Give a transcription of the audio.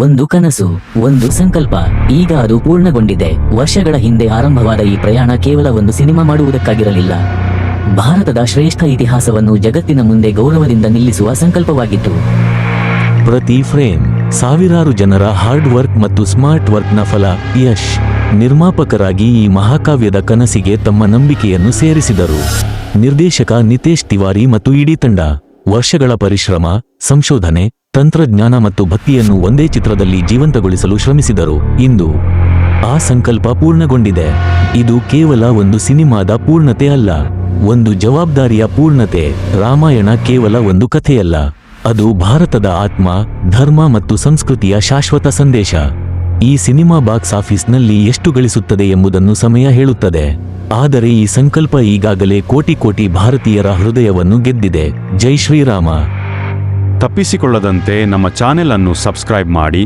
ಒಂದು ಕನಸು, ಒಂದು ಸಂಕಲ್ಪ, ಈಗ ಅದು ಪೂರ್ಣಗೊಂಡಿದೆ. ವರ್ಷಗಳ ಹಿಂದೆ ಆರಂಭವಾದ ಈ ಪ್ರಯಾಣ ಕೇವಲ ಒಂದು ಸಿನಿಮಾ ಮಾಡುವುದಕ್ಕಾಗಿರಲಿಲ್ಲ. ಭಾರತದ ಶ್ರೇಷ್ಠ ಇತಿಹಾಸವನ್ನು ಜಗತ್ತಿನ ಮುಂದೆ ಗೌರವದಿಂದ ನಿಲ್ಲಿಸುವ ಸಂಕಲ್ಪವಾಗಿತ್ತು. ಪ್ರತಿ ಫ್ರೇಮ್ ಸಾವಿರಾರು ಜನರ ಹಾರ್ಡ್ ವರ್ಕ್ ಮತ್ತು ಸ್ಮಾರ್ಟ್ ವರ್ಕ್ನ ಫಲ. ಯಶ್ ನಿರ್ಮಾಪಕರಾಗಿ ಈ ಮಹಾಕಾವ್ಯದ ಕನಸಿಗೆ ತಮ್ಮ ನಂಬಿಕೆಯನ್ನು ಸೇರಿಸಿದರು. ನಿರ್ದೇಶಕ ನಿತೇಶ್ ತಿವಾರಿ ಮತ್ತು ಇಡೀ ತಂಡ ವರ್ಷಗಳ ಪರಿಶ್ರಮ, ಸಂಶೋಧನೆ, ತಂತ್ರಜ್ಞಾನ ಮತ್ತು ಭಕ್ತಿಯನ್ನು ಒಂದೇ ಚಿತ್ರದಲ್ಲಿ ಜೀವಂತಗೊಳಿಸಲು ಶ್ರಮಿಸಿದರು. ಇಂದು ಆ ಸಂಕಲ್ಪ ಪೂರ್ಣಗೊಂಡಿದೆ. ಇದು ಕೇವಲ ಒಂದು ಸಿನಿಮಾದ ಪೂರ್ಣತೆ ಅಲ್ಲ, ಒಂದು ಜವಾಬ್ದಾರಿಯ ಪೂರ್ಣತೆ. ರಾಮಾಯಣ ಕೇವಲ ಒಂದು ಕಥೆಯಲ್ಲ, ಅದು ಭಾರತದ ಆತ್ಮ, ಧರ್ಮ ಮತ್ತು ಸಂಸ್ಕೃತಿಯ ಶಾಶ್ವತ ಸಂದೇಶ. ಈ ಸಿನಿಮಾ ಬಾಕ್ಸ್ ಆಫೀಸ್ನಲ್ಲಿ ಎಷ್ಟು ಗಳಿಸುತ್ತದೆ ಎಂಬುದನ್ನು ಸಮಯ ಹೇಳುತ್ತದೆ. ಆದರೆ ಈ ಸಂಕಲ್ಪ ಈಗಾಗಲೇ ಕೋಟಿ ಕೋಟಿ ಭಾರತೀಯರ ಹೃದಯವನ್ನು ಗೆದ್ದಿದೆ. ಜೈ ಶ್ರೀರಾಮ. ತಪ್ಪಿಸಿಕೊಳ್ಳದಂತೆ ನಮ್ಮ ಚಾನೆಲ್ ಅನ್ನು ಸಬ್ಸ್ಕ್ರೈಬ್ ಮಾಡಿ.